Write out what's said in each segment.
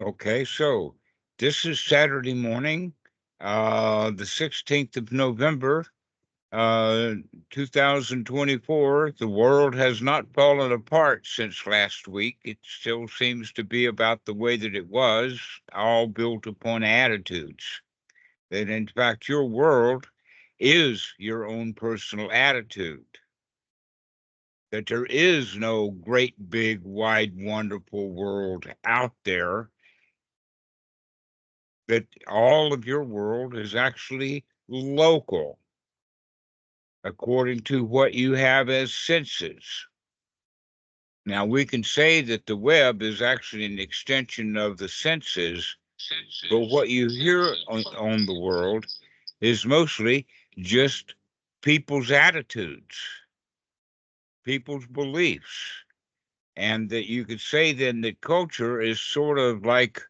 Okay, so this is Saturday morning, the 16th of November, uh, 2024. The world has not fallen apart since last week. It still seems to be about the way that it was, all built upon attitudes. That in fact, your world is your own personal attitude. That there is no great, big, wide, wonderful world out there, that all of your world is actually local, according to what you have as senses. Now, we can say that the web is actually an extension of the senses, but what you hear on the world is mostly just people's attitudes, people's beliefs. And that you could say then that culture is sort of like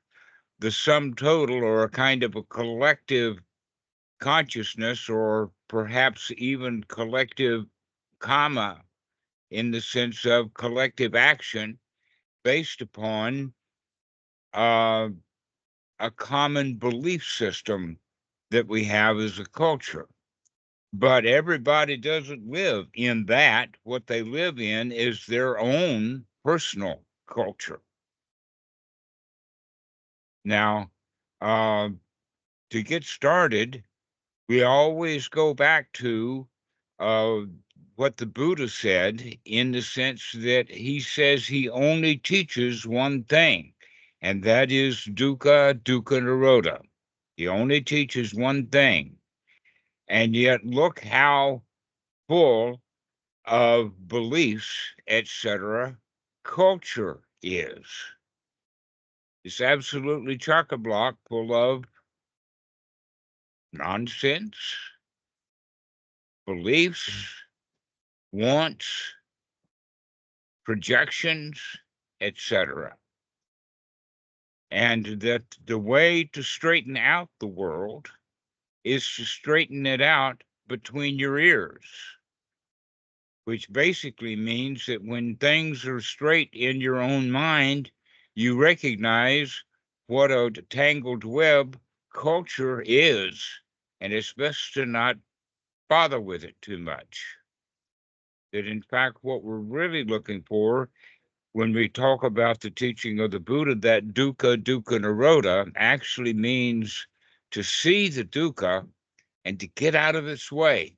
the sum total or a kind of a collective consciousness, or perhaps even collective karma, in the sense of collective action based upon uh, a common belief system that we have as a culture. But everybody doesn't live in that. What they live in is their own personal culture. Now, uh, to get started, we always go back to uh, what the Buddha said, in the sense that he says he only teaches one thing, and that is dukkha, dukkha nirodha. He only teaches one thing. And yet, look how full of beliefs, etc., culture is. It's absolutely chock a block full of nonsense, beliefs, wants, projections, etc. And that the way to straighten out the world is to straighten it out between your ears, which basically means that when things are straight in your own mind, you recognize what a tangled web culture is, and it's best to not bother with it too much. That in fact, what we're really looking for when we talk about the teaching of the Buddha, that dukkha, dukkha nirodha, actually means to see the dukkha and to get out of its way.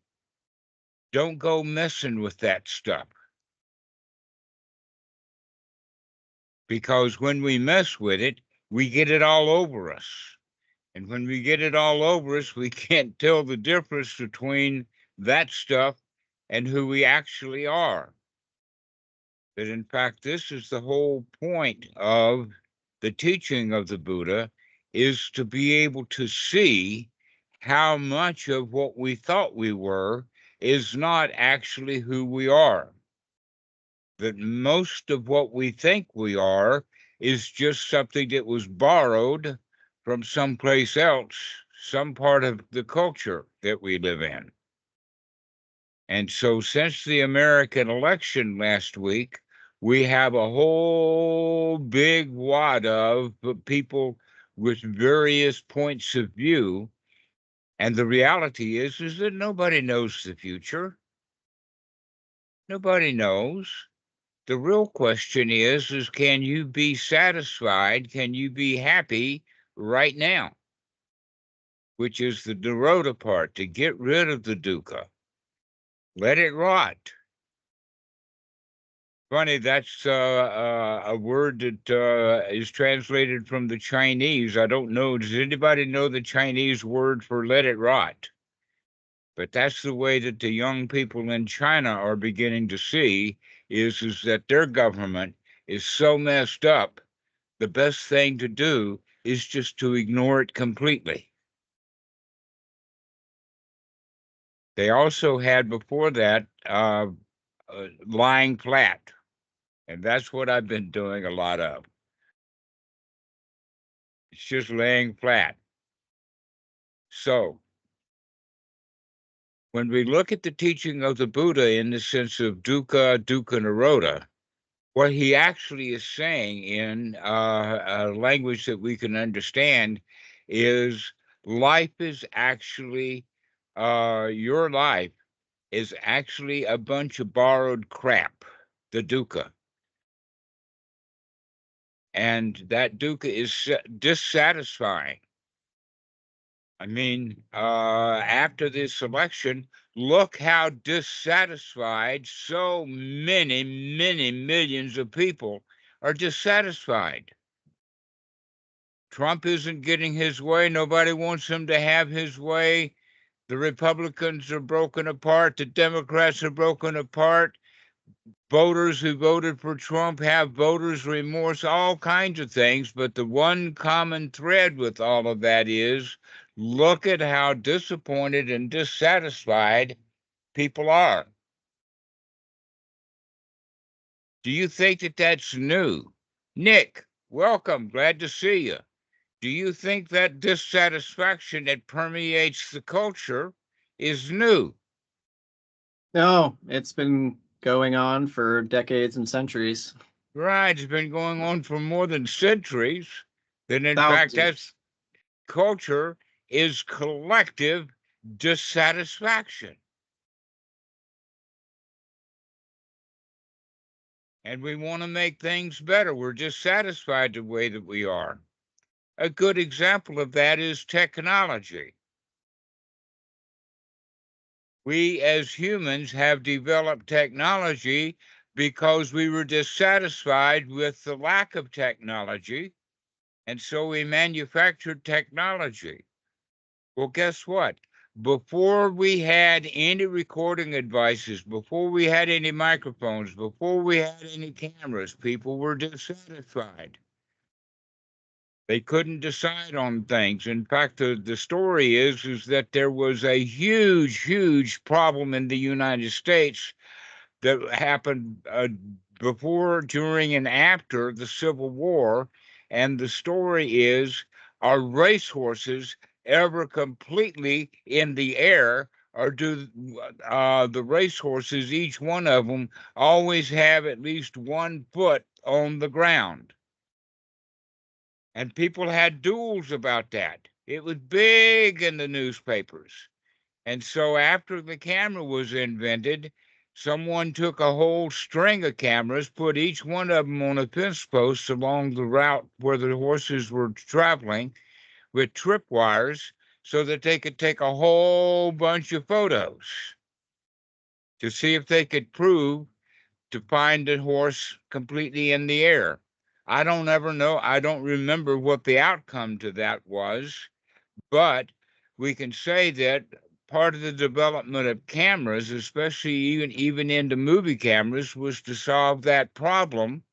Don't go messing with that stuff. Because when we mess with it, we get it all over us. And when we get it all over us, we can't tell the difference between that stuff and who we actually are. That in fact, this is the whole point of the teaching of the Buddha, is to be able to see how much of what we thought we were is not actually who we are. That most of what we think we are is just something that was borrowed from someplace else, some part of the culture that we live in. And so, since the American election last week, we have a whole big wad of people with various points of view. And the reality is that nobody knows the future. Nobody knows. The real question is can you be satisfied? Can you be happy right now? Which is the Nirodha part, to get rid of the dukkha. Let it rot. Funny, that's a word that is translated from the Chinese. I don't know. Does anybody know the Chinese word for let it rot? But that's the way that the young people in China are beginning to see, is that their government is so messed up. The best thing to do is just to ignore it completely. They also had before that lying flat. And that's what I've been doing a lot of. It's just laying flat. So, when we look at the teaching of the Buddha in the sense of dukkha, dukkha nirodha, What he actually is saying in a language that we can understand is life is actually, your life is actually a bunch of borrowed crap, the dukkha. And that dukkha is dissatisfying. I mean, after this election, look how dissatisfied so many, many millions of people are dissatisfied. Trump isn't getting his way. Nobody wants him to have his way. The Republicans are broken apart. The Democrats are broken apart. Voters who voted for Trump have voters' remorse, all kinds of things. But the one common thread with all of that is look at how disappointed and dissatisfied people are. Do you think that that's new? Nick, welcome. Glad to see you. Do you think that dissatisfaction that permeates the culture is new? No, it's been going on for decades and centuries. Right, it's been going on for more than centuries. Then, in fact, Thousands of years. that's culture is collective dissatisfaction. And we want to make things better. We're dissatisfied the way that we are. A good example of that is technology. We as humans have developed technology because we were dissatisfied with the lack of technology. And so we manufactured technology. Well, guess what? Before we had any recording devices, before we had any microphones, before we had any cameras, people were dissatisfied. They couldn't decide on things. In fact, the story is that there was a huge, huge problem in the United States that happened before, during, and after the Civil War. And the story is, are racehorses ever completely in the air, or do the racehorses, each one of them, always have at least 1 foot on the ground? And people had duels about that. It was big in the newspapers. And so after the camera was invented, someone took a whole string of cameras, put each one of them on a fence post along the route where the horses were traveling with tripwires so that they could take a whole bunch of photos to see if they could prove to find the horse completely in the air. I don't ever know. I don't remember what the outcome to that was, but we can say that part of the development of cameras, especially even into movie cameras, was to solve that problem.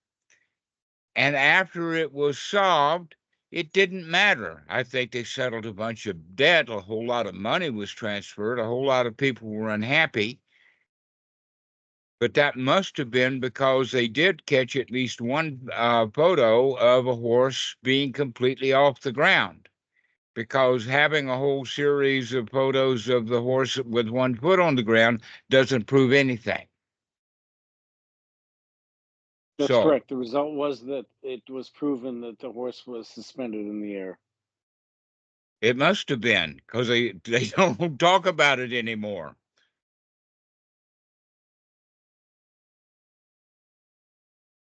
And after it was solved, it didn't matter. I think they settled a bunch of debt. A whole lot of money was transferred. A whole lot of people were unhappy. But that must have been because they did catch at least one photo of a horse being completely off the ground. Because having a whole series of photos of the horse with 1 foot on the ground doesn't prove anything. That's So correct. The result was that it was proven that the horse was suspended in the air. it must have been, because they don't talk about it anymore.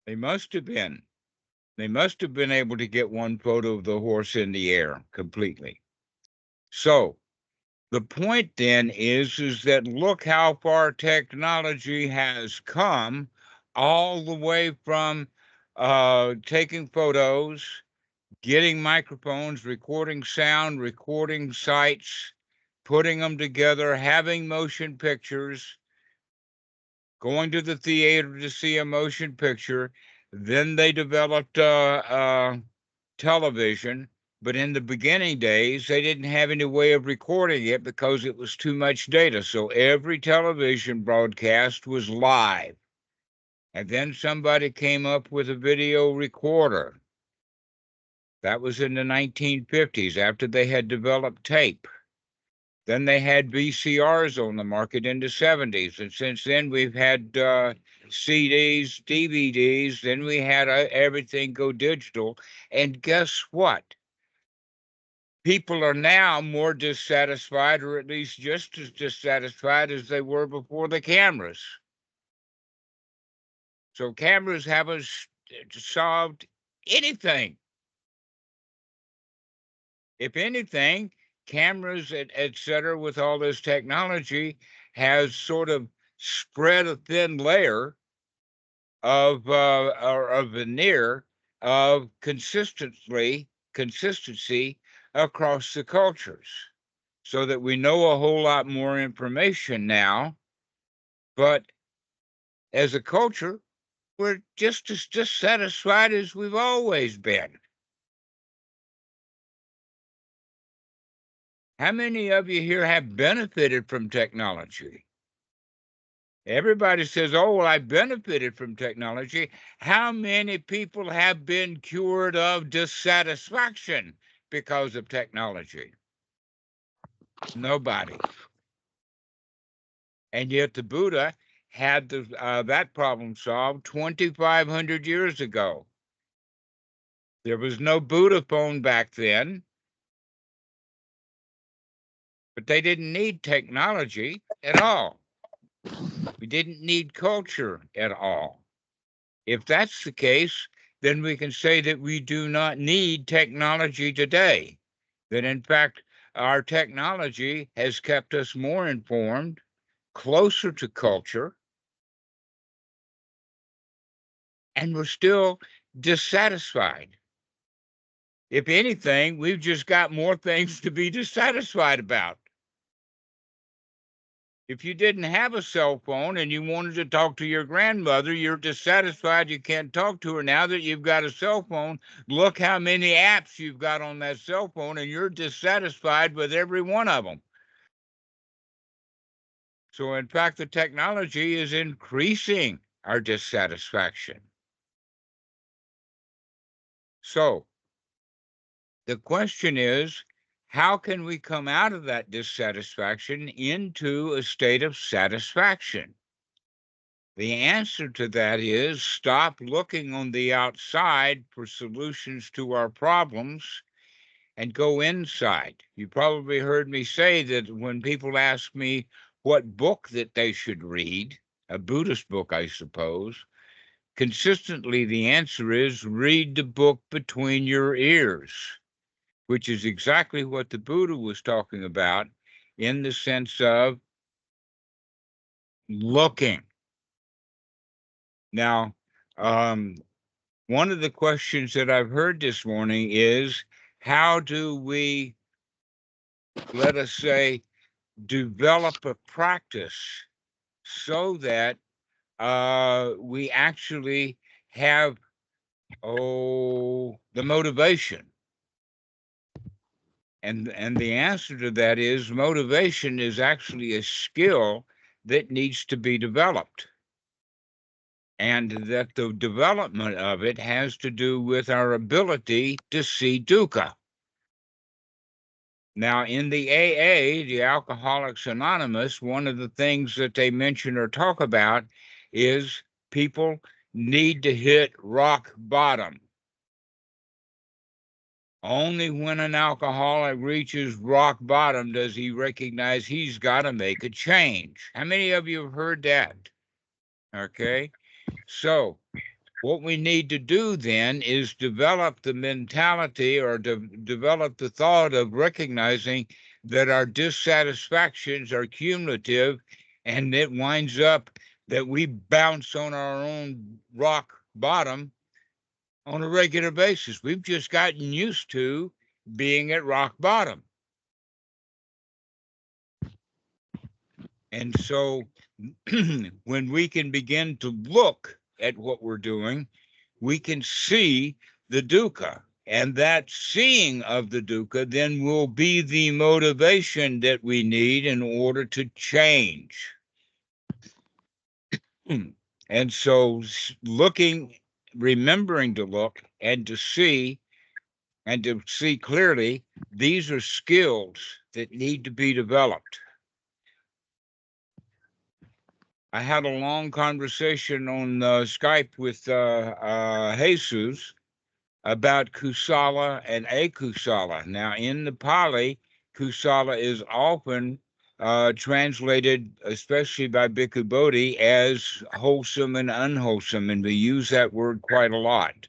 They must have been. They must have been able to get one photo of the horse in the air completely. So the point then is that look how far technology has come, all the way from taking photos, getting microphones, recording sound, recording sights, putting them together, having motion pictures, going to the theater to see a motion picture. Then they developed television. But in the beginning days, they didn't have any way of recording it because it was too much data. So every television broadcast was live. And then somebody came up with a video recorder. That was in the 1950s after they had developed tape. Then they had VCRs on the market in the 70s. And since then, we've had CDs, DVDs. Then we had everything go digital. And guess what? People are now more dissatisfied, or at least just as dissatisfied as they were before the cameras. So cameras haven't solved anything. If anything, cameras, et cetera, with all this technology, has sort of spread a thin layer of or a veneer of consistency across the cultures, so that we know a whole lot more information now. But as a culture, we're just as dissatisfied as we've always been. How many of you here have benefited from technology? Everybody says, oh, well, I benefited from technology. How many people have been cured of dissatisfaction because of technology? Nobody. And yet the Buddha had that problem solved 2,500 years ago. There was no Buddha phone back then, but they didn't need technology at all. We didn't need culture at all. If that's the case, then we can say that we do not need technology today. That in fact, our technology has kept us more informed, closer to culture, and we're still dissatisfied. If anything, we've just got more things to be dissatisfied about. If you didn't have a cell phone and you wanted to talk to your grandmother, you're dissatisfied you can't talk to her. Now that you've got a cell phone, look how many apps you've got on that cell phone, and you're dissatisfied with every one of them. So in fact, the technology is increasing our dissatisfaction. So the question is, how can we come out of that dissatisfaction into a state of satisfaction? The answer to that is stop looking on the outside for solutions to our problems and go inside. You probably heard me say that when people ask me what book that they should read, a Buddhist book, I suppose, consistently the answer is read the book between your ears, which is exactly what the Buddha was talking about in the sense of looking. Now, one of the questions that I've heard this morning is, how do we, let us say, develop a practice so that we actually have, the motivation? And the answer to that is motivation is actually a skill that needs to be developed. And that the development of it has to do with our ability to see dukkha. Now, in the AA, the Alcoholics Anonymous, one of the things that they mention or talk about is people need to hit rock bottom. Only when an alcoholic reaches rock bottom does he recognize he's got to make a change. How many of you have heard that? Okay. So what we need to do then is develop the mentality, or develop the thought of recognizing that our dissatisfactions are cumulative, and it winds up that we bounce on our own rock bottom on a regular basis. We've just gotten used to being at rock bottom. And so when we can begin to look at what we're doing, we can see the dukkha. And that seeing of the dukkha then will be the motivation that we need in order to change. And so looking, remembering to look and to see clearly, these are skills that need to be developed. I had a long conversation on Skype with Jesus about kusala and akusala. Now, in the Pali, kusala is often translated, especially by Bhikkhu Bodhi, as wholesome and unwholesome, and we use that word quite a lot.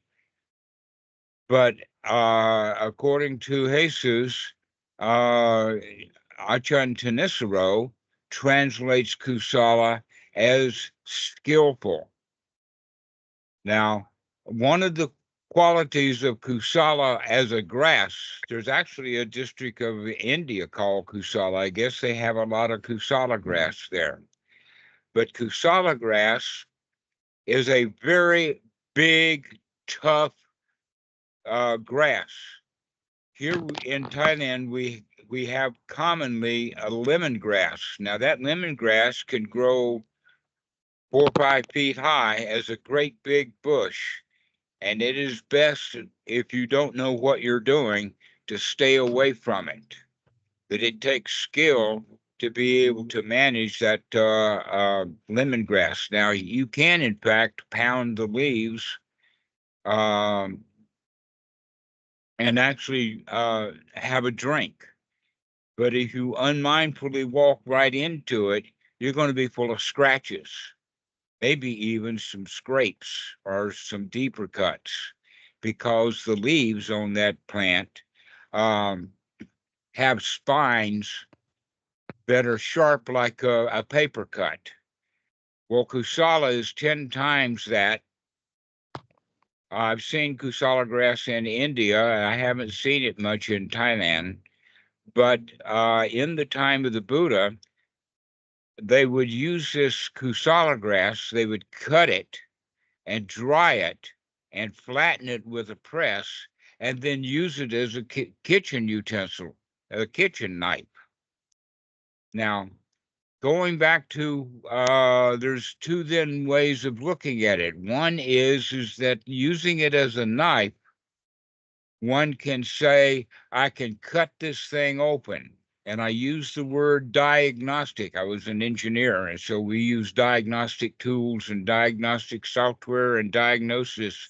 But according to Jesus, Achan Tanisaro translates kusala as skillful. Now, one of the qualities of kusala as a grass, there's actually a district of India called kusala. I guess they have a lot of kusala grass there. But kusala grass is a very big, tough grass. Here in Thailand, we have commonly a lemongrass. Now, that lemongrass can grow 4 or 5 feet high as a great big bush. And it is best, if you don't know what you're doing, to stay away from it. That it takes skill to be able to manage that lemongrass. Now, you can, in fact, pound the leaves and actually have a drink. But if you unmindfully walk right into it, you're going to be full of scratches, maybe even some scrapes or some deeper cuts, because the leaves on that plant have spines that are sharp like a paper cut. Well, kusala is 10 times that. I've seen kusala grass in India. I haven't seen it much in Thailand. But in the time of the Buddha, they would use this kusala grass, they would cut it and dry it and flatten it with a press and then use it as a kitchen utensil, a kitchen knife. Now, going back to, there's two then ways of looking at it. One is that using it as a knife, one can say, I can cut this thing open. And I use the word diagnostic. I was an engineer, and so we use diagnostic tools and diagnostic software and diagnosis.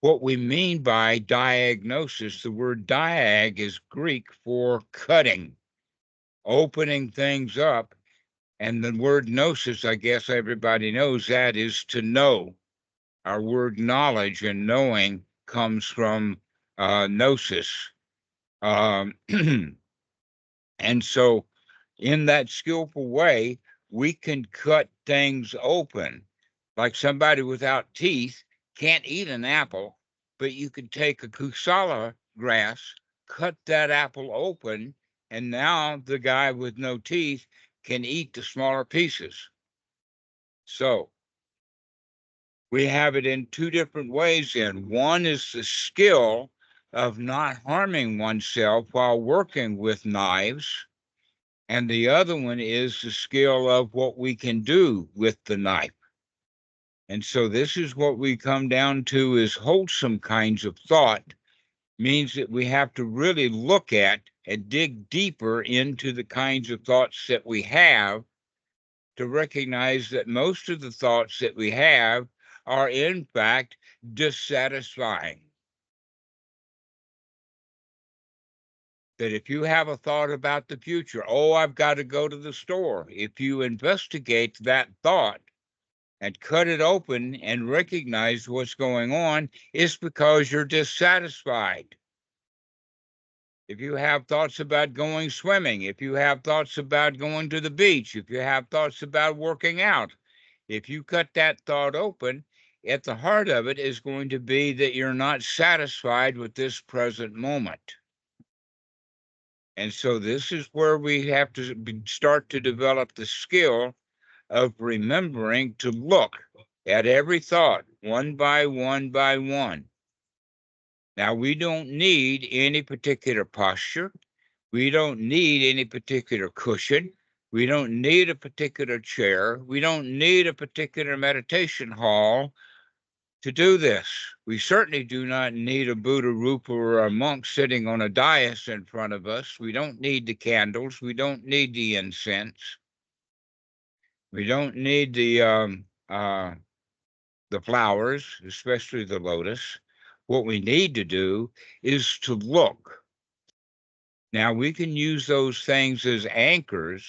What we mean by diagnosis, the word diag is Greek for cutting, opening things up. And the word gnosis, I guess everybody knows that, is to know. Our word knowledge and knowing comes from gnosis. And so in that skillful way, we can cut things open. Like somebody without teeth can't eat an apple, but you could take a kusala grass, cut that apple open, and now the guy with no teeth can eat the smaller pieces. So we have it in two different ways. And one is the skill of not harming oneself while working with knives. And the other one is the skill of what we can do with the knife. And so this is what we come down to is wholesome kinds of thought, means that we have to really look at and dig deeper into the kinds of thoughts that we have to recognize that most of the thoughts that we have are in fact dissatisfying. That if you have a thought about the future, oh, I've got to go to the store. If you investigate that thought and cut it open and recognize what's going on, it's because you're dissatisfied. If you have thoughts about going swimming, if you have thoughts about going to the beach, if you have thoughts about working out, if you cut that thought open, at the heart of it is going to be that you're not satisfied with this present moment. And so this is where we have to start to develop the skill of remembering to look at every thought one by one by one. Now, we don't need any particular posture. We don't need any particular cushion. We don't need a particular chair. We don't need a particular meditation hall. to do this. We certainly do not need a Buddha, Rupa, or a monk sitting on a dais in front of us. We don't need the candles. We don't need the incense. We don't need the flowers, especially the lotus. What we need to do is to look. Now, we can use those things as anchors.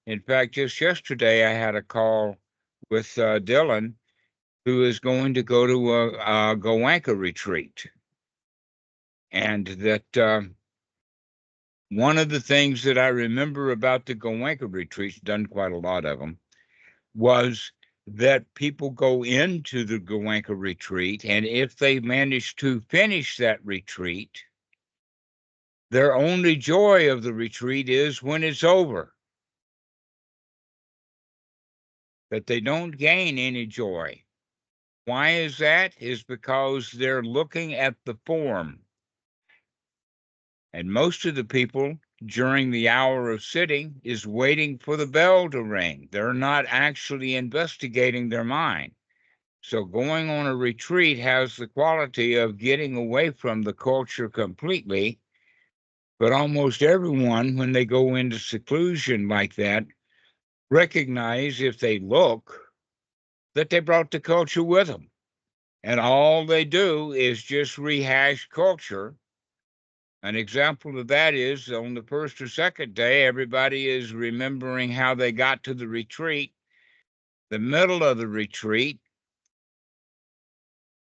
In fact, just yesterday, I had a call with Dylan, who is going to go to a Goenka retreat. And that one of the things that I remember about the Goenka retreats, done quite a lot of them, was that people go into the Goenka retreat, and if they manage to finish that retreat, their only joy of the retreat is when it's over. That they don't gain any joy. Why is that? Is because they're looking at the form. And most of the people during the hour of sitting is waiting for the bell to ring. They're not actually investigating their mind. So going on a retreat has the quality of getting away from the culture completely. But almost everyone, when they go into seclusion like that, recognize if they look that they brought the culture with them. And all they do is just rehash culture. An example of that is on the first or second day, everybody is remembering how they got to the retreat. The middle of the retreat,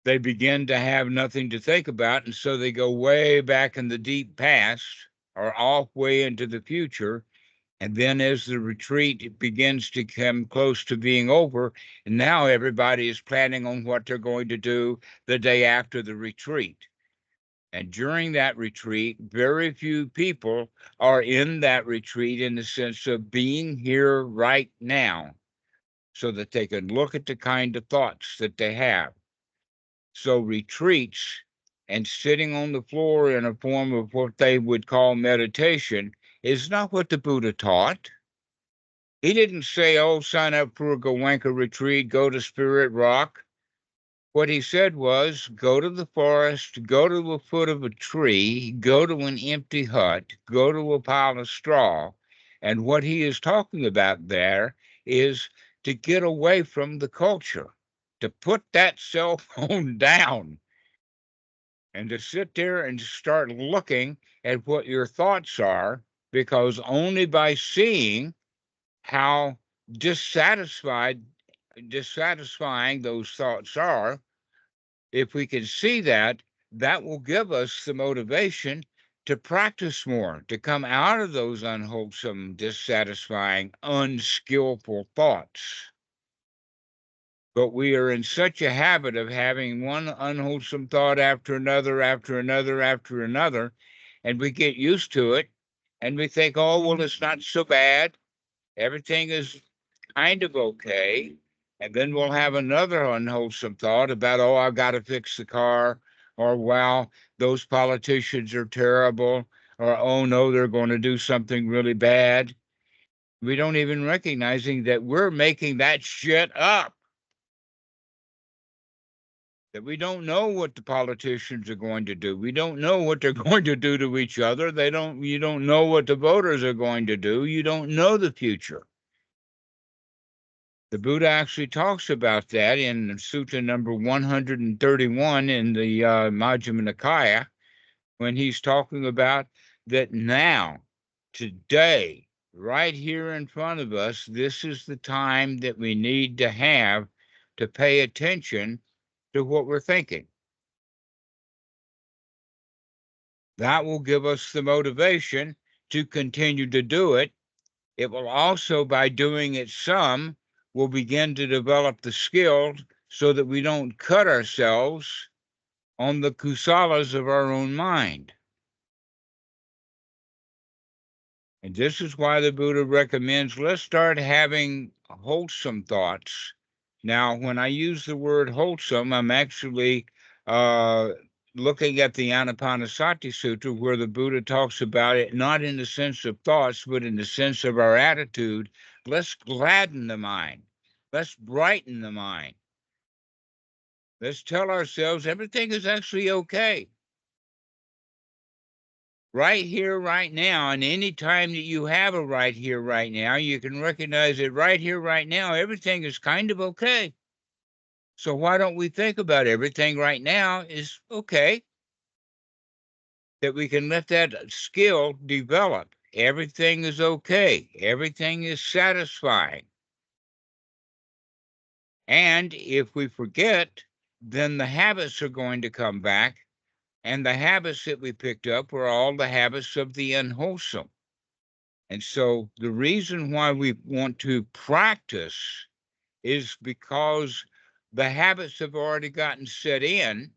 they begin to have nothing to think about, and so they go way back in the deep past or off way into the future. And then as the retreat begins to come close to being over, and now everybody is planning on what they're going to do the day after the retreat. And during that retreat, very few people are in that retreat in the sense of being here right now so that they can look at the kind of thoughts that they have. So retreats and sitting on the floor in a form of what they would call meditation is not what the Buddha taught. He didn't say, oh, sign up for a Goenka retreat, go to Spirit Rock. What he said was, go to the forest, go to the foot of a tree, go to an empty hut, go to a pile of straw. And what he is talking about there is to get away from the culture, to put that cell phone down and to sit there and start looking at what your thoughts are, because only by seeing how dissatisfying those thoughts are, if we can see that, that will give us the motivation to practice more, to come out of those unwholesome, dissatisfying, unskillful thoughts. But we are in such a habit of having one unwholesome thought after another, after another, after another, and we get used to it, and we think, oh, well, it's not so bad. Everything is kind of okay. And then we'll have another unwholesome thought about, oh, I've got to fix the car, or, wow, those politicians are terrible, or, oh, no, they're going to do something really bad. We don't even recognizing that we're making that shit up. That we don't know what the politicians are going to do. We don't know what they're going to do to each other. You don't know what the voters are going to do. You don't know the future. The Buddha actually talks about that in Sutta number 131 in the Majjhima Nikaya, when he's talking about that now, today, right here in front of us, this is the time that we need to have to pay attention to what we're thinking. That will give us the motivation to continue to do it. It will also, by doing it some, we'll begin to develop the skill so that we don't cut ourselves on the kusalas of our own mind. And this is why the Buddha recommends, let's start having wholesome thoughts. Now, when I use the word wholesome, I'm actually looking at the Anapanasati Sutra, where the Buddha talks about it, not in the sense of thoughts, but in the sense of our attitude. Let's gladden the mind. Let's brighten the mind. Let's tell ourselves everything is actually okay. Right here, right now, and any time that you have a right here, right now, you can recognize that right here, right now, everything is kind of okay. So why don't we think about everything right now is okay? That we can let that skill develop. Everything is okay. Everything is satisfying. And if we forget, then the habits are going to come back. And the habits that we picked up were all the habits of the unwholesome. And so the reason why we want to practice is because the habits have already gotten set in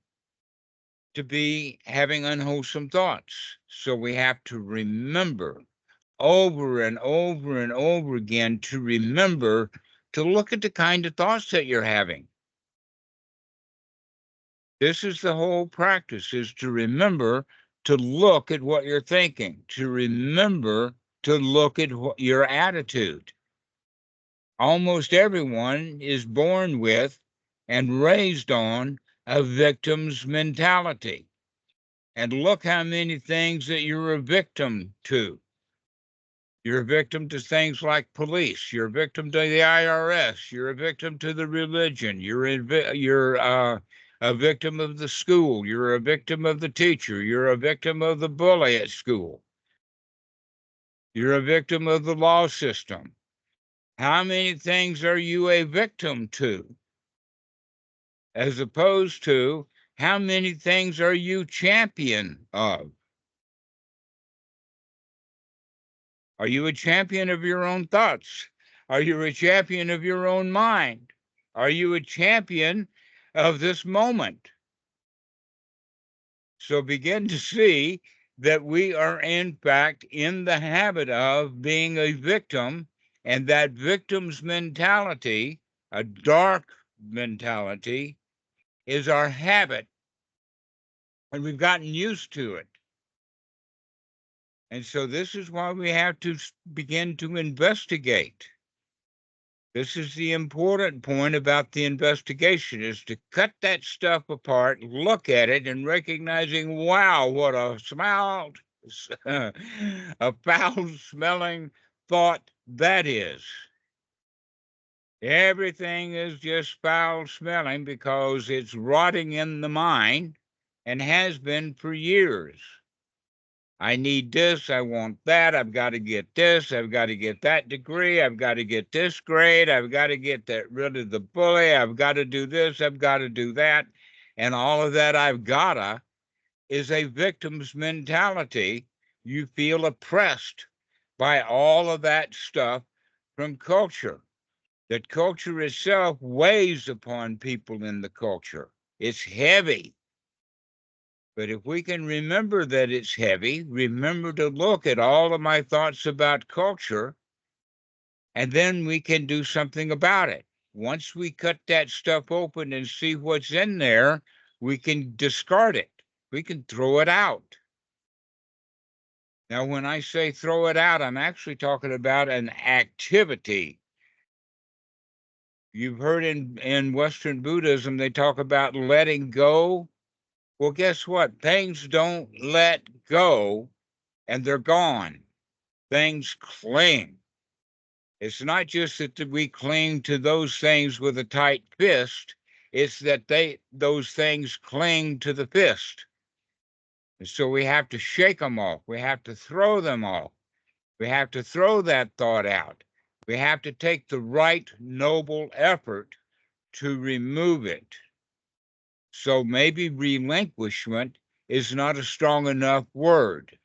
to be having unwholesome thoughts. So we have to remember over and over and over again to remember to look at the kind of thoughts that you're having. This is the whole practice, is to remember to look at what you're thinking, to remember to look at your attitude. Almost everyone is born with and raised on a victim's mentality. And look how many things that you're a victim to. You're a victim to things like police. You're a victim to the IRS. You're a victim to the religion. You're a victim of the school. You're a victim of the teacher. You're a victim of the bully at school. You're a victim of the law system. How many things are you a victim to? As opposed to how many things are you champion of? Are you a champion of your own thoughts? Are you a champion of your own mind? Are you a champion of this moment? So begin to see that we are, in fact, in the habit of being a victim, and that victim's mentality, a dark mentality, is our habit, and we've gotten used to it. And so this is why we have to begin to investigate. This is the important point about the investigation, is to cut that stuff apart, look at it, and recognizing, wow, what a a foul-smelling thought that is. Everything is just foul-smelling because it's rotting in the mind and has been for years. I need this, I want that, I've got to get this, I've got to get that degree, I've got to get this grade, I've got to get rid of the bully, I've got to do this, I've got to do that. And all of that I've gotta is a victim's mentality. You feel oppressed by all of that stuff from culture. That culture itself weighs upon people in the culture. It's heavy. But if we can remember that it's heavy, remember to look at all of my thoughts about culture, and then we can do something about it. Once we cut that stuff open and see what's in there, we can discard it. We can throw it out. Now, when I say throw it out, I'm actually talking about an activity. You've heard in Western Buddhism, they talk about letting go. Well, guess what? Things don't let go and they're gone. Things cling. It's not just that we cling to those things with a tight fist, it's that those things cling to the fist. And so we have to shake them off. We have to throw them off. We have to throw that thought out. We have to take the right noble effort to remove it. So maybe relinquishment is not a strong enough word.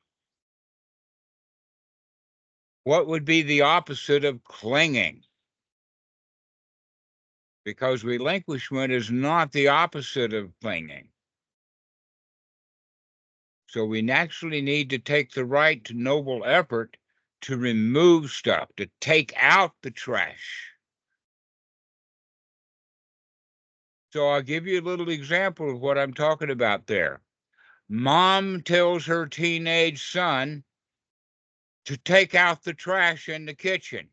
What would be the opposite of clinging? Because relinquishment is not the opposite of clinging. So we naturally need to take the right to noble effort to remove stuff, to take out the trash. So I'll give you a little example of what I'm talking about there. Mom tells her teenage son to take out the trash in the kitchen.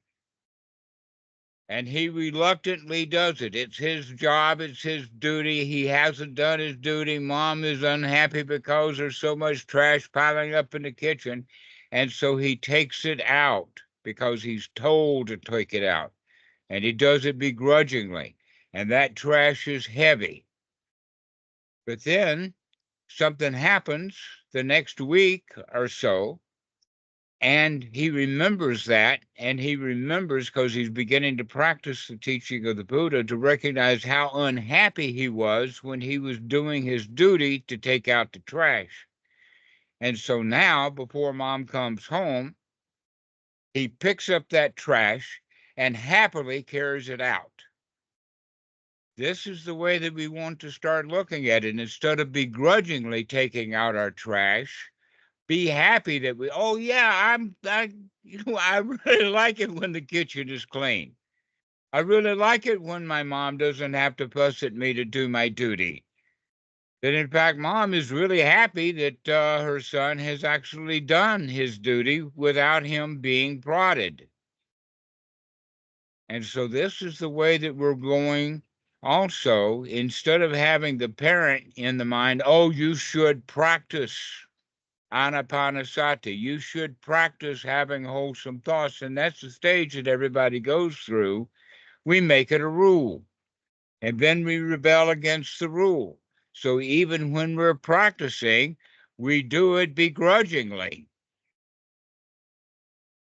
And he reluctantly does it. It's his job. It's his duty. He hasn't done his duty. Mom is unhappy because there's so much trash piling up in the kitchen. And so he takes it out because he's told to take it out. And he does it begrudgingly. And that trash is heavy. But then something happens the next week or so, and he remembers that, and he remembers, because he's beginning to practice the teaching of the Buddha, to recognize how unhappy he was when he was doing his duty to take out the trash. And so now, before Mom comes home, he picks up that trash and happily carries it out. This is the way that we want to start looking at it. Instead of begrudgingly taking out our trash, be happy that oh yeah, I really like it when the kitchen is clean. I really like it when my mom doesn't have to fuss at me to do my duty. That in fact, Mom is really happy that her son has actually done his duty without him being prodded. And so this is the way that we're going. Also, instead of having the parent in the mind, oh, you should practice anapanasati, you should practice having wholesome thoughts. And that's the stage that everybody goes through. We make it a rule. And then we rebel against the rule. So even when we're practicing, we do it begrudgingly.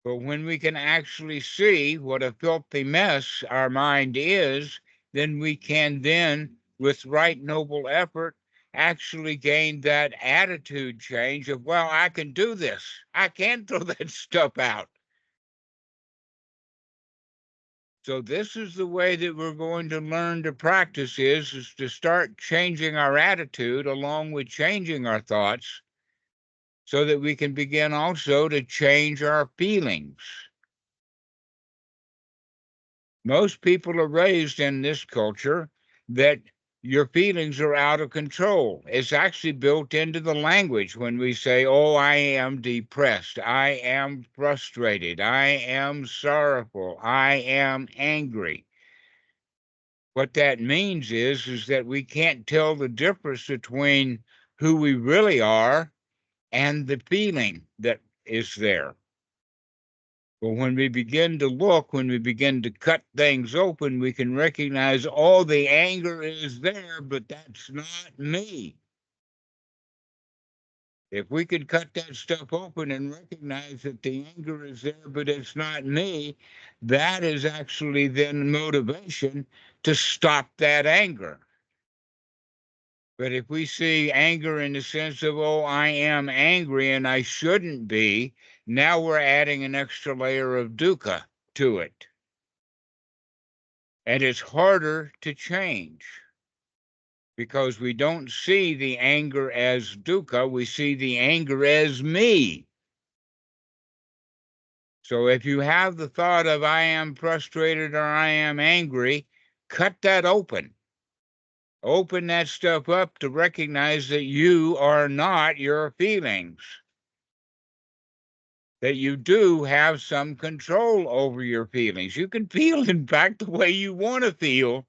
But when we can actually see what a filthy mess our mind is, then we can then, with right noble effort, actually gain that attitude change of, well, I can do this. I can throw that stuff out. So this is the way that we're going to learn to practice is to start changing our attitude along with changing our thoughts, so that we can begin also to change our feelings. Most people are raised in this culture that your feelings are out of control. It's actually built into the language when we say, oh, I am depressed, I am frustrated, I am sorrowful, I am angry. What that means is that we can't tell the difference between who we really are and the feeling that is there. But when we begin to look, when we begin to cut things open, we can recognize, oh, the anger is there, but that's not me. If we could cut that stuff open and recognize that the anger is there, but it's not me, that is actually then motivation to stop that anger. But if we see anger in the sense of, oh, I am angry and I shouldn't be, now we're adding an extra layer of dukkha to it. And it's harder to change because we don't see the anger as dukkha, we see the anger as me. So if you have the thought of I am frustrated or I am angry, cut that open. Open that stuff up to recognize that you are not your feelings, that you do have some control over your feelings. You can feel, in fact, the way you want to feel.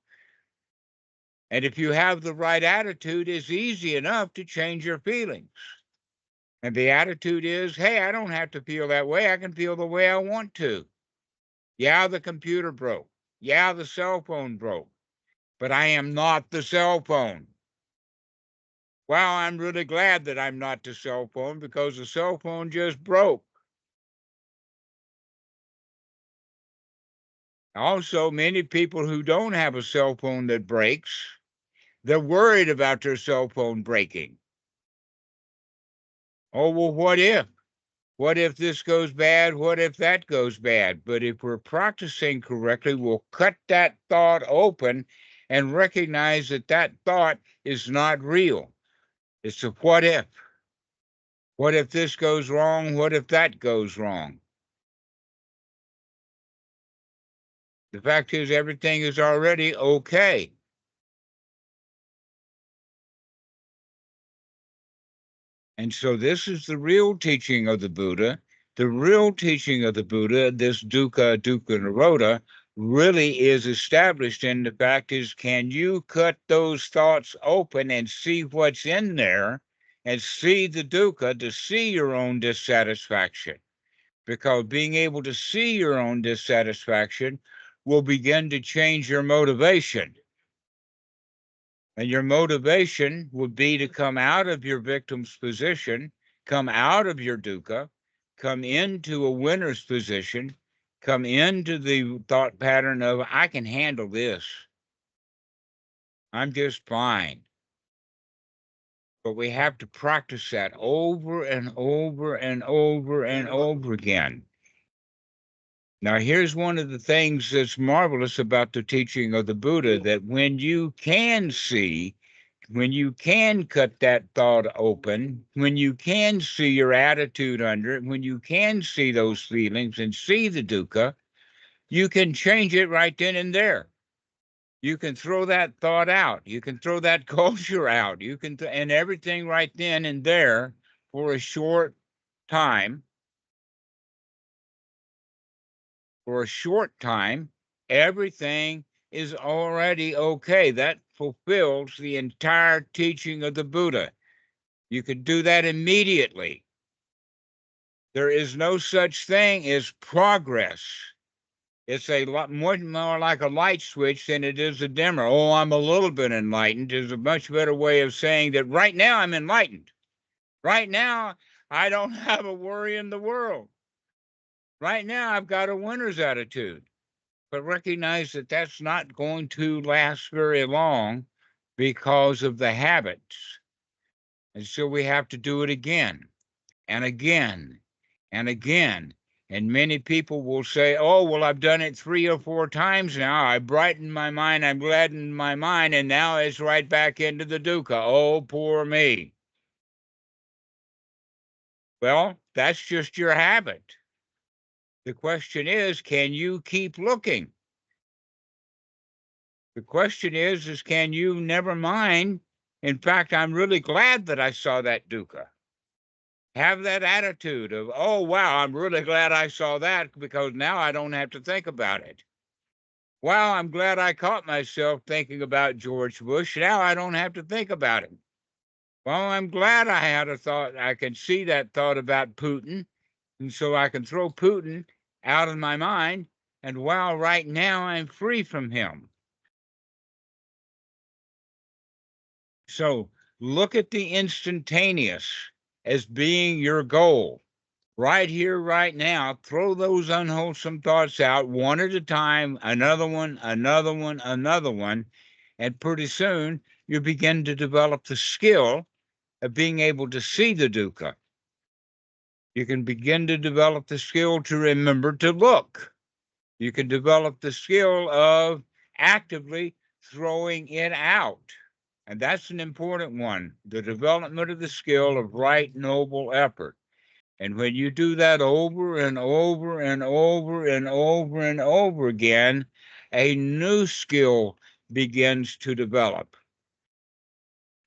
And if you have the right attitude, it's easy enough to change your feelings. And the attitude is, hey, I don't have to feel that way. I can feel the way I want to. Yeah, the computer broke. Yeah, the cell phone broke. But I am not the cell phone. Well, I'm really glad that I'm not the cell phone because the cell phone just broke. Also, many people who don't have a cell phone that breaks, they're worried about their cell phone breaking. Oh, well, what if? What if this goes bad? What if that goes bad? But if we're practicing correctly, we'll cut that thought open and recognize that that thought is not real. It's a what if. What if this goes wrong? What if that goes wrong? The fact is, everything is already okay. And so this is the real teaching of the Buddha. The real teaching of the Buddha, this dukkha, dukkha nirodha, really is established in the fact is, can you cut those thoughts open and see what's in there and see the dukkha, to see your own dissatisfaction? Because being able to see your own dissatisfaction will begin to change your motivation. And your motivation would be to come out of your victim's position, come out of your dukkha, come into a winner's position, come into the thought pattern of, I can handle this. I'm just fine. But we have to practice that over and over and over and over again. Now, here's one of the things that's marvelous about the teaching of the Buddha, that when you can see, when you can cut that thought open, when you can see your attitude under it, when you can see those feelings and see the dukkha, you can change it right then and there. You can throw that thought out. You can throw that culture out. You can, and everything right then and there for a short time. For a short time, everything is already okay. That fulfills the entire teaching of the Buddha. You can do that immediately. There is no such thing as progress. It's a lot more like a light switch than it is a dimmer. Oh, I'm a little bit enlightened is a much better way of saying that right now I'm enlightened. Right now, I don't have a worry in the world. Right now, I've got a winner's attitude. But recognize that that's not going to last very long because of the habits. And so we have to do it again and again and again. And many people will say, oh, well, I've done it 3 or 4 times now. I brightened my mind, I've gladdened my mind, and now it's right back into the dukkha. Oh, poor me. Well, that's just your habit. The question is, can you keep looking? The question is can you never mind? In fact, I'm really glad that I saw that dukkha. Have that attitude of, oh, wow, I'm really glad I saw that because now I don't have to think about it. Wow, I'm glad I caught myself thinking about George Bush. Now I don't have to think about it. Well, I'm glad I had a thought. I can see that thought about Putin. And so I can throw Putin out of my mind. And wow, right now I'm free from him. So look at the instantaneous as being your goal. Right here, right now, throw those unwholesome thoughts out one at a time, another one, another one, another one. And pretty soon you begin to develop the skill of being able to see the dukkha. You can begin to develop the skill to remember to look. You can develop the skill of actively throwing it out. And that's an important one, the development of the skill of right noble effort. And when you do that over and over and over and over and over again, a new skill begins to develop.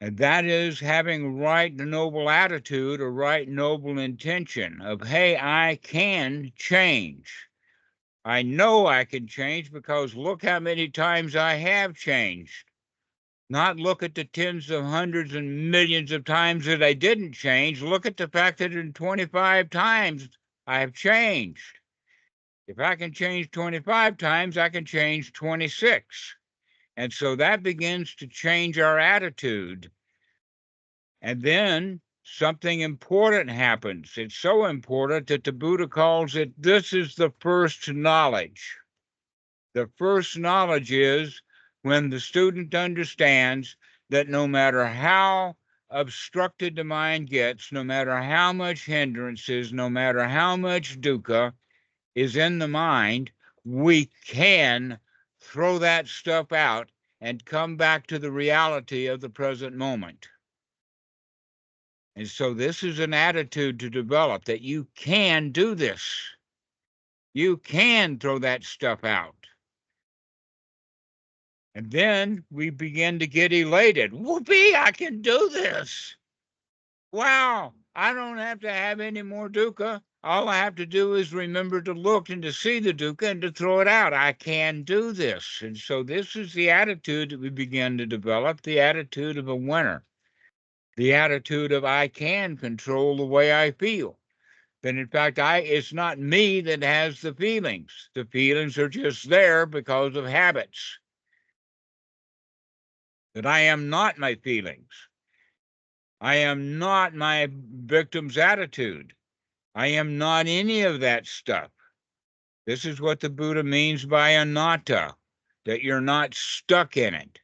And that is having right noble attitude or right noble intention of, hey, I can change. I know I can change because look how many times I have changed. Not look at the tens of hundreds and millions of times that I didn't change. Look at the fact that in 25 times I have changed. If I can change 25 times, I can change 26. And so that begins to change our attitude. And then something important happens. It's so important that the Buddha calls it, this is the first knowledge. The first knowledge is when the student understands that no matter how obstructed the mind gets, no matter how much hindrances, no matter how much dukkha is in the mind, we can throw that stuff out and come back to the reality of the present moment. And so this is an attitude to develop, that you can do this. You can throw that stuff out. And then we begin to get elated. Whoopee, I can do this. Wow, I don't have to have any more dukkha. All I have to do is remember to look and to see the dukkha and to throw it out. I can do this. And so this is the attitude that we begin to develop, the attitude of a winner, the attitude of I can control the way I feel. That in fact, it's not me that has the feelings. The feelings are just there because of habits. That I am not my feelings. I am not my victim's attitude. I am not any of that stuff. This is what the Buddha means by anatta, that you're not stuck in it.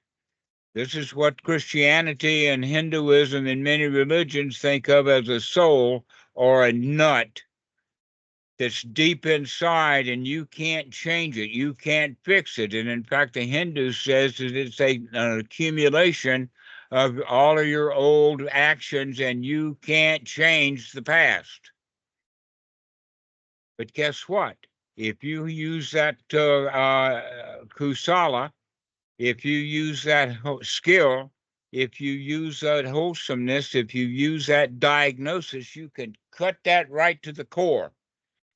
This is what Christianity and Hinduism and many religions think of as a soul or a nut that's deep inside and you can't change it. You can't fix it. And in fact, the Hindu says that it's an accumulation of all of your old actions and you can't change the past. But guess what? If you use that kusala, if you use that skill, if you use that wholesomeness, if you use that diagnosis, you can cut that right to the core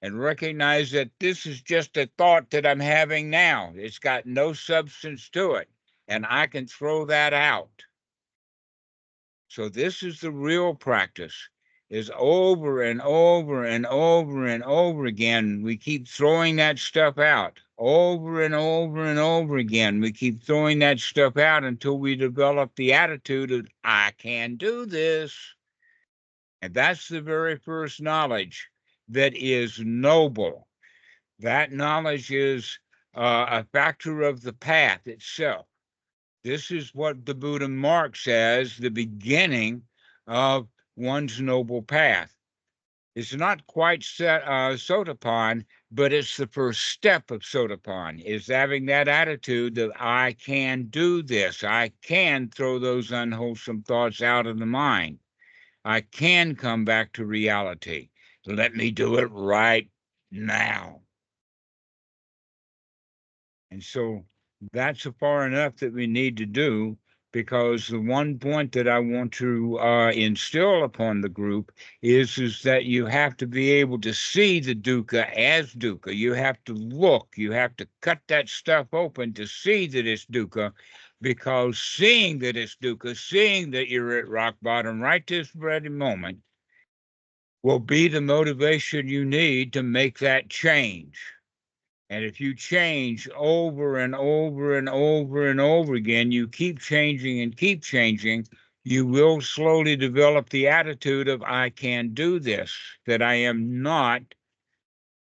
and recognize that this is just a thought that I'm having now. It's got no substance to it, and I can throw that out. So this is the real practice, is over and over and over and over again. We keep throwing that stuff out over and over and over again. We keep throwing that stuff out until we develop the attitude of, I can do this. And that's the very first knowledge that is noble. That knowledge is a factor of the path itself. This is what the Buddha marks as the beginning of one's noble path. It's not quite Sotapanna, but it's the first step of Sotapanna, is having that attitude that I can do this. I can throw those unwholesome thoughts out of the mind. I can come back to reality. Let me do it right now. And so that's far enough that we need to do, because the one point that I want to instill upon the group is that you have to be able to see the dukkha as dukkha. You have to look, you have to cut that stuff open to see that it's dukkha, because seeing that it's dukkha, seeing that you're at rock bottom right this very moment, will be the motivation you need to make that change. And if you change over and over and over and over again, you keep changing and keep changing, you will slowly develop the attitude of, I can do this, that I am not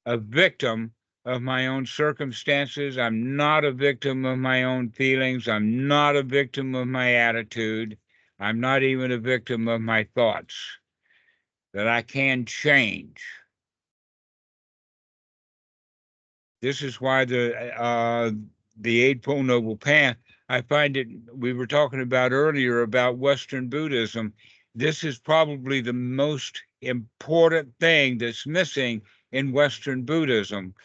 a victim of my own circumstances. I'm not a victim of my own feelings. I'm not a victim of my attitude. I'm not even a victim of my thoughts, that I can change. This is why the Eightfold Noble Path, I find it, we were talking about earlier about Western Buddhism. This is probably the most important thing that's missing in Western Buddhism,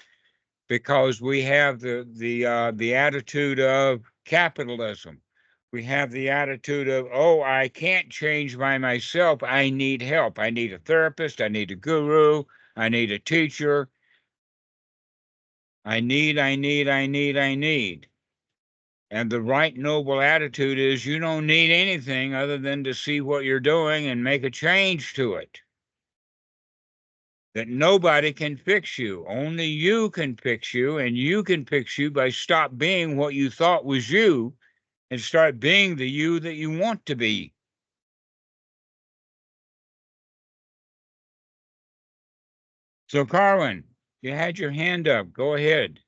because we have the attitude of capitalism. We have the attitude of, oh, I can't change by myself. I need help. I need a therapist. I need a guru. I need a teacher. I need. And the right noble attitude is you don't need anything other than to see what you're doing and make a change to it. That nobody can fix you. Only you can fix you, and you can fix you by stop being what you thought was you and start being the you that you want to be. So, Carwin, you had your hand up. Go ahead.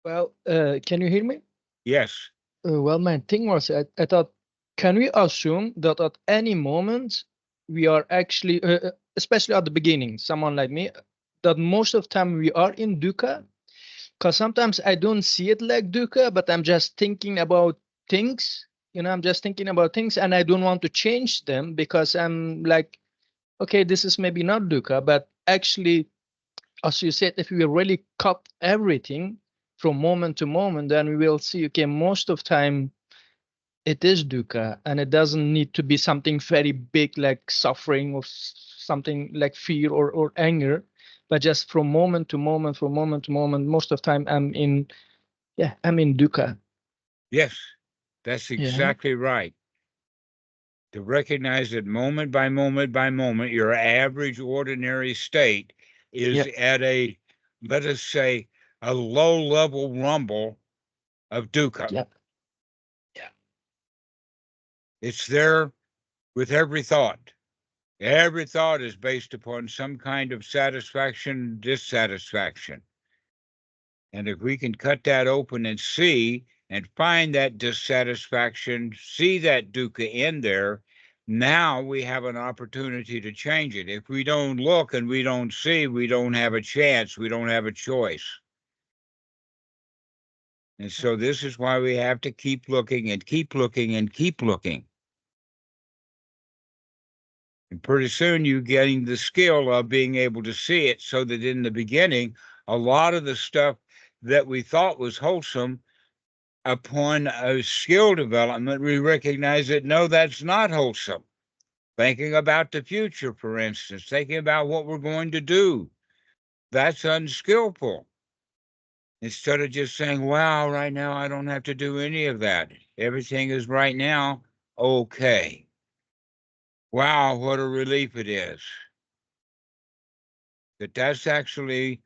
Well, can you hear me? Yes. Well, my thing was, I thought, can we assume that at any moment we are actually, especially at the beginning, someone like me, that most of the time we are in dukkha? Because sometimes I don't see it like dukkha, but I'm just thinking about things. I'm just thinking about things, and I don't want to change them because I'm like, okay, this is maybe not dukkha, but actually, as you said, if we really cut everything from moment to moment, then we will see, okay, most of time it is dukkha, and it doesn't need to be something very big like suffering or something like fear or anger, but just from moment to moment, from moment to moment. Most of the time, I'm in dukkha. Yes, that's Yeah. exactly right. To recognize that moment by moment by moment, your average ordinary state is Yep. at a, let us say, a low level rumble of dukkha. Yep. Yeah. It's there with every thought. Every thought is based upon some kind of satisfaction, dissatisfaction. And if we can cut that open and see and find that dissatisfaction, see that dukkha in there, now we have an opportunity to change it. If we don't look and we don't see, we don't have a chance, we don't have a choice. And so this is why we have to keep looking and keep looking and keep looking. And pretty soon you're getting the skill of being able to see it, so that in the beginning, a lot of the stuff that we thought was wholesome, upon a skill development, we recognize that no, that's not wholesome. Thinking about the future, for instance, thinking about what we're going to do, that's unskillful. Instead of just saying, wow, right now I don't have to do any of that. Everything is right now okay. Wow, what a relief it is. That's actually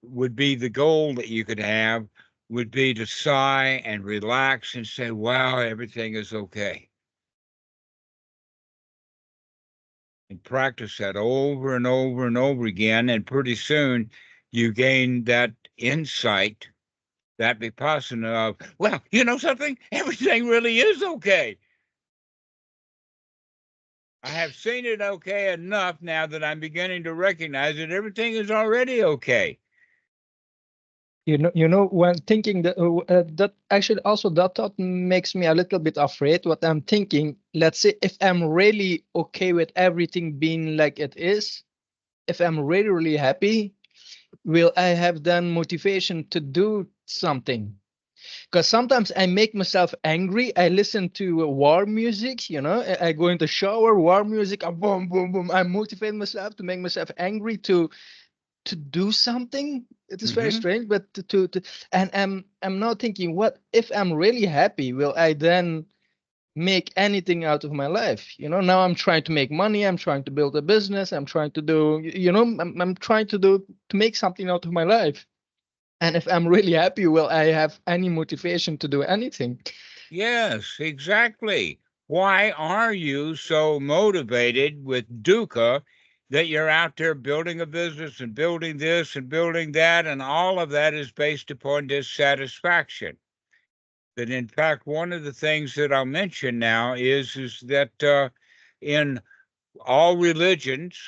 would be the goal that you could have, would be to sigh and relax and say, wow, everything is okay. And practice that over and over and over again. And pretty soon you gain that insight, that vipassana of, well, you know something? Everything really is okay. I have seen it okay enough now that I'm beginning to recognize that everything is already okay. When thinking that actually also that thought makes me a little bit afraid. What I'm thinking, let's say if I'm really okay with everything being like it is, if I'm really, really happy, will I have then motivation to do something? Because sometimes I make myself angry. I listen to war music, I go into shower, war music, boom, boom, boom. I motivate myself to make myself angry to do something. It is very strange, but and I'm now thinking, what if I'm really happy? Will I then make anything out of my life? Now I'm trying to make money. I'm trying to build a business. I'm trying to do, I'm trying to make something out of my life. And if I'm really happy, will I have any motivation to do anything? Yes, exactly. Why are you so motivated with dukkha that you're out there building a business and building this and building that, and all of that is based upon dissatisfaction? That in fact, one of the things that I'll mention now is that in all religions,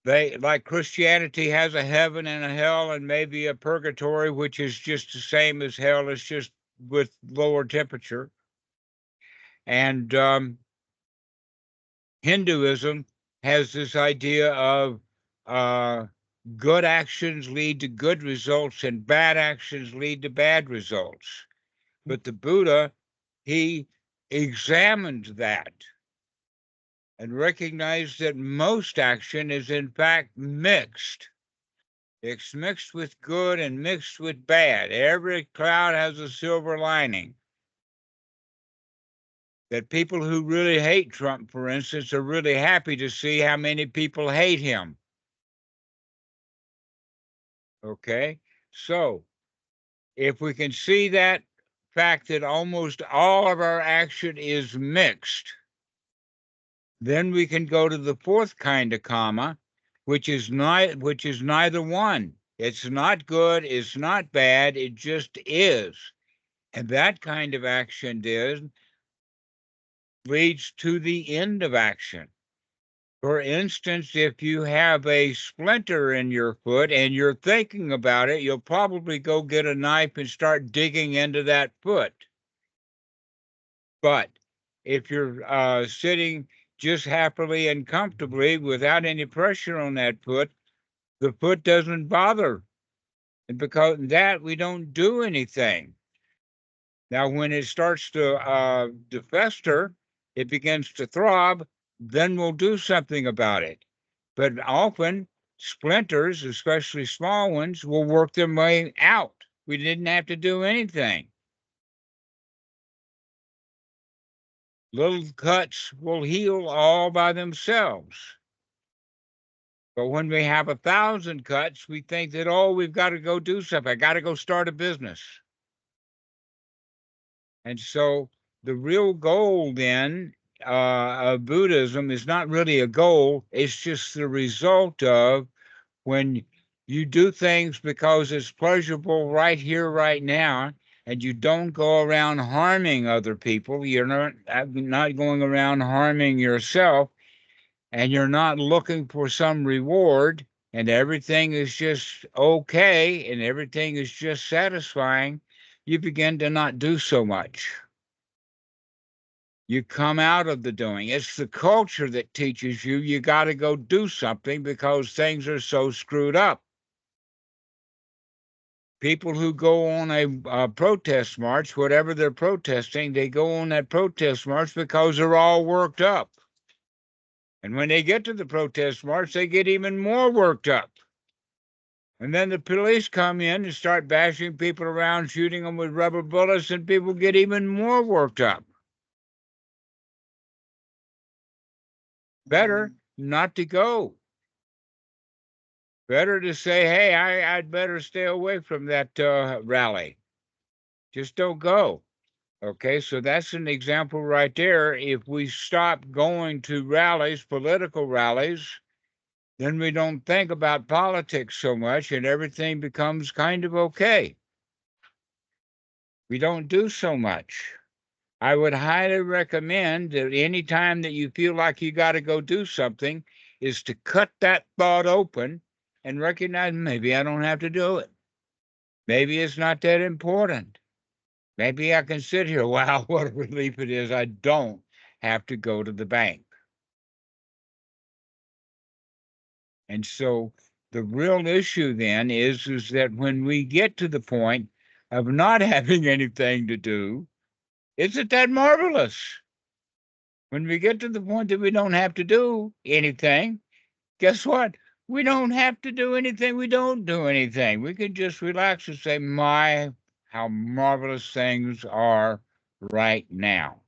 they, like Christianity, has a heaven and a hell and maybe a purgatory, which is just the same as hell, it's just with lower temperature. And Hinduism has this idea of good actions lead to good results and bad actions lead to bad results. But the Buddha, he examined that and recognized that most action is in fact mixed. It's mixed with good and mixed with bad. Every cloud has a silver lining. That people who really hate Trump, for instance, are really happy to see how many people hate him. Okay? So, if we can see that fact that almost all of our action is mixed, then we can go to the fourth kind of karma, which is neither one. It's not good, it's not bad, it just is. And that kind of action leads to the end of action. For instance, if you have a splinter in your foot and you're thinking about it, you'll probably go get a knife and start digging into that foot. But if you're sitting just happily and comfortably without any pressure on that foot, the foot doesn't bother. And because of that, we don't do anything. Now, when it starts to fester, it begins to throb, then we'll do something about it. But often, splinters, especially small ones, will work their way out. We didn't have to do anything. Little cuts will heal all by themselves. But when we have 1,000 cuts, we think that, oh, we've got to go do something. I got to go start a business. And so the real goal then of Buddhism is not really a goal. It's just the result of when you do things because it's pleasurable right here, right now, and you don't go around harming other people. You're not going around harming yourself, and you're not looking for some reward, and everything is just okay, and everything is just satisfying. You begin to not do so much. You come out of the doing. It's the culture that teaches you got to go do something because things are so screwed up. People who go on a protest march, whatever they're protesting, they go on that protest march because they're all worked up. And when they get to the protest march, they get even more worked up. And then the police come in and start bashing people around, shooting them with rubber bullets, and people get even more worked up. Better not to go. Better to say, hey, I'd better stay away from that rally. Just don't go. Okay, so that's an example right there. If we stop going to rallies, political rallies, then we don't think about politics so much and everything becomes kind of okay. We don't do so much. I would highly recommend that any time that you feel like you got to go do something is to cut that thought open and recognize maybe I don't have to do it. Maybe it's not that important. Maybe I can sit here. Wow, what a relief it is. I don't have to go to the bank. And so the real issue then is that when we get to the point of not having anything to do, isn't that marvelous? When we get to the point that we don't have to do anything, guess what? We don't have to do anything. We don't do anything. We can just relax and say, my, how marvelous things are right now.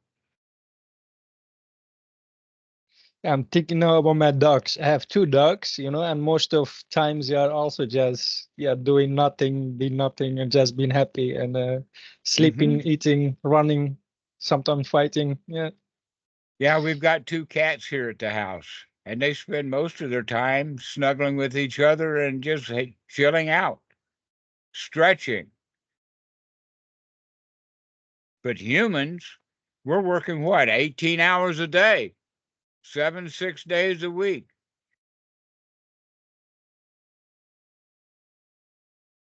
I'm thinking now about my dogs. I have 2 dogs, and most of times they are also just doing nothing, being nothing, and just being happy and sleeping, eating, running, sometimes fighting. Yeah, we've got 2 cats here at the house, and they spend most of their time snuggling with each other and just chilling out, stretching. But humans, we're working what, 18 hours a day, 6 days a week.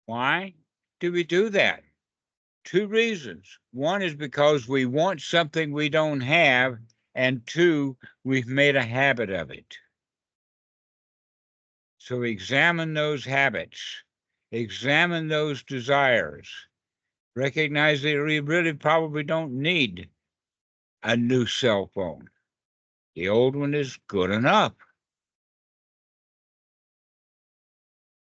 Why do we do that? 2 reasons. One is because we want something we don't have, and 2, we've made a habit of it. So examine those habits, examine those desires, recognize that we really probably don't need a new cell phone. The old one is good enough.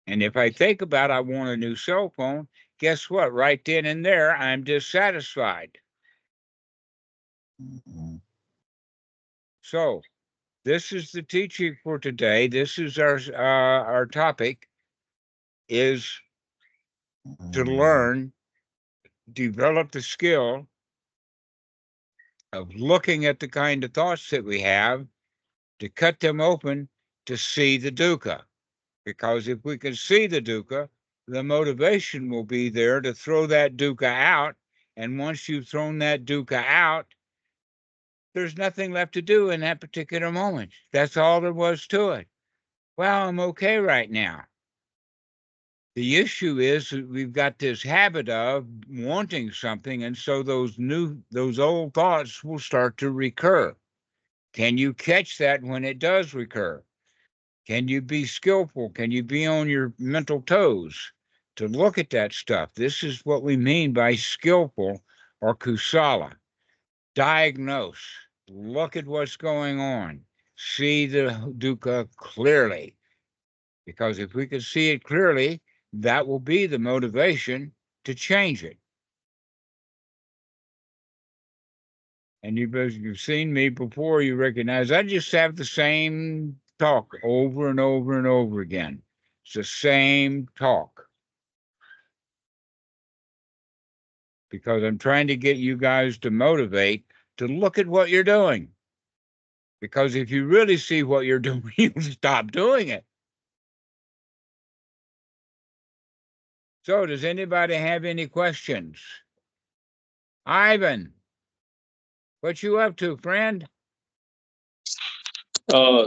And if I think about I want a new cell phone, guess what? Right then and there, I'm dissatisfied. So this is the teaching for today. This is our topic, is to learn, develop the skill of looking at the kind of thoughts that we have, to cut them open, to see the dukkha. Because if we can see the dukkha, the motivation will be there to throw that dukkha out. And once you've thrown that dukkha out, there's nothing left to do in that particular moment. That's all there was to it. Well, I'm okay right now. The issue is that we've got this habit of wanting something, and so those old thoughts will start to recur. Can you catch that when it does recur? Can you be skillful? Can you be on your mental toes to look at that stuff? This is what we mean by skillful, or kusala. Diagnose. Look at what's going on. See the dukkha clearly. Because if we can see it clearly, that will be the motivation to change it. And you've seen me before, you recognize I just have the same talk over and over and over again. It's the same talk. Because I'm trying to get you guys to motivate to look at what you're doing. Because if you really see what you're doing, you'll stop doing it. So does anybody have any questions? Ivan, what you up to, friend? Hi,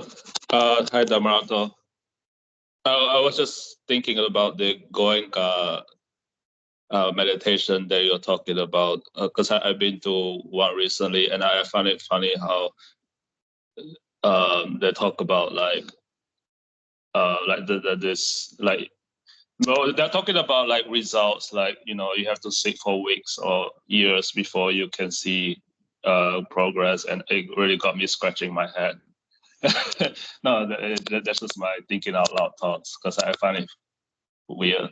Dhammarato. I was just thinking about the Goenka meditation that you're talking about, because I've been to one recently, and I find it funny how they talk about they're talking about like results, like you have to sit for weeks or years before you can see progress, and it really got me scratching my head. No, that's just my thinking out loud thoughts, because I find it weird.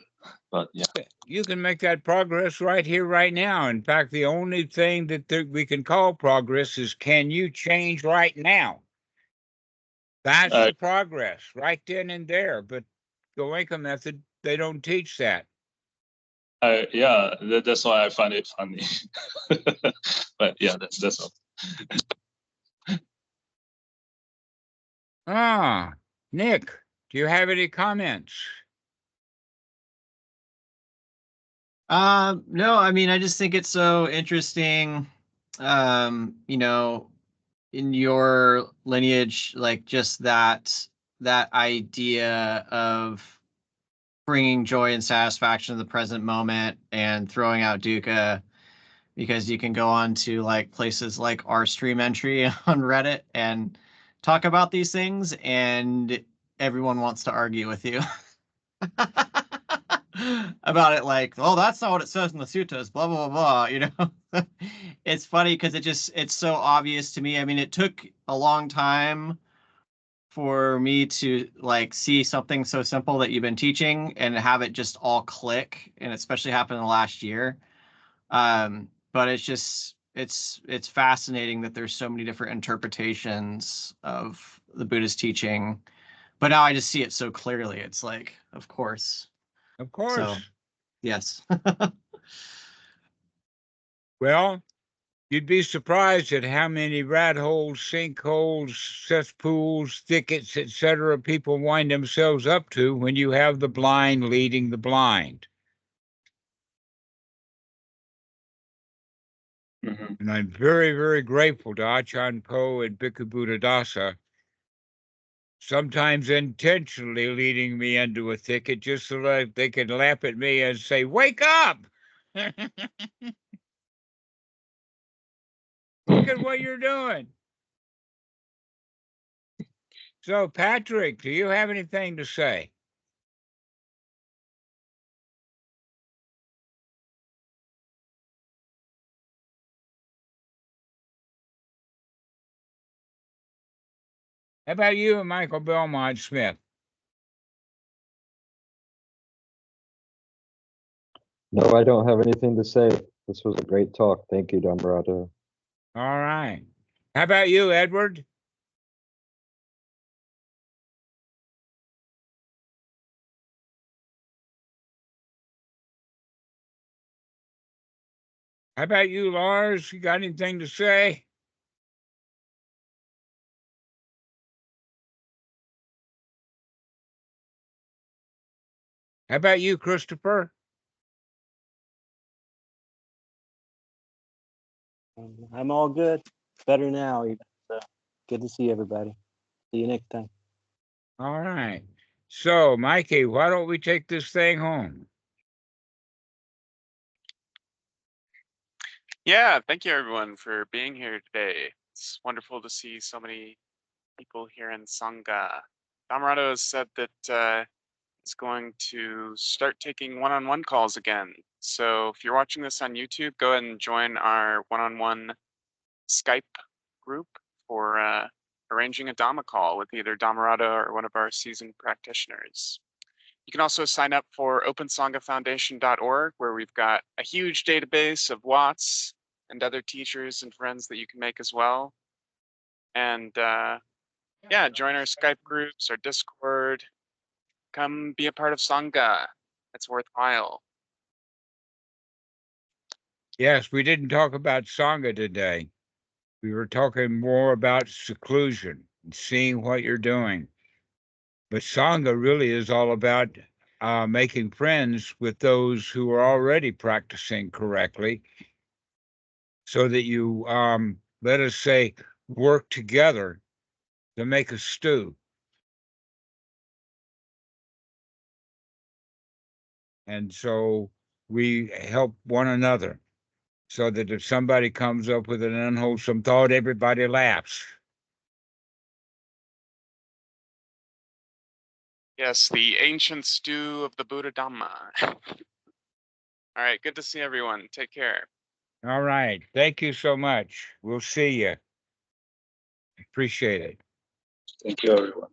But yeah, You can make that progress right here, right now. In fact, the only thing that we can call progress is, can you change right now? That's the progress right then and there. But the Goenka method, they don't teach that. Yeah, that's why I find it funny. But yeah, that's all. Nick, do you have any comments? No, I mean, I just think it's so interesting, in your lineage, like just that idea of bringing joy and satisfaction to the present moment and throwing out dukkha, because you can go on to like places like our stream entry on Reddit and talk about these things, and everyone wants to argue with you about it, like, oh, that's not what it says in the suttas, blah blah blah blah. It's funny because it's so obvious to me. I mean, it took a long time for me to like see something so simple that you've been teaching and have it just all click, and especially happened in the last year. But it's just it's fascinating that there's so many different interpretations of the Buddhist teaching. But now I just see it so clearly. It's like, of course. Of course. So, yes. Well, you'd be surprised at how many rat holes, sinkholes, cesspools, thickets, etc. people wind themselves up to when you have the blind leading the blind. Mm-hmm. And I'm very, very grateful to Achan Po and Bhikkhu Buddhadasa, sometimes intentionally leading me into a thicket just so that they could laugh at me and say, "Wake up! Look at what you're doing." So, Patrick, do you have anything to say? How about you, Michael Belmont Smith? No, I don't have anything to say. This was a great talk. Thank you, Dhammarato. All right. How about you, Edward? How about you, Lars? You got anything to say? How about you, Christopher? I'm all good. Better now, even. So good to see everybody. See you next time. All right. So, Mikey, why don't we take this thing home? Yeah, thank you everyone for being here today. It's wonderful to see so many people here in Sangha. Dhammarato has said that he's going to start taking one-on-one calls again. So if you're watching this on YouTube, go ahead and join our one-on-one Skype group for arranging a Dhamma call with either Dhammarato or one of our seasoned practitioners. You can also sign up for OpenSanghaFoundation.org, where we've got a huge database of Watts and other teachers and friends that you can make as well. And yeah, join our Skype groups, our Discord. Come be a part of Sangha. It's worthwhile. Yes, we didn't talk about Sangha today. We were talking more about seclusion and seeing what you're doing. But Sangha really is all about making friends with those who are already practicing correctly, so that you, let us say, work together to make a stew. And so we help one another, so that if somebody comes up with an unwholesome thought, everybody laughs. Yes, the ancient stew of the Buddha Dhamma. All right, good to see everyone. Take care. All right. Thank you so much. We'll see you. Appreciate it. Thank you, everyone.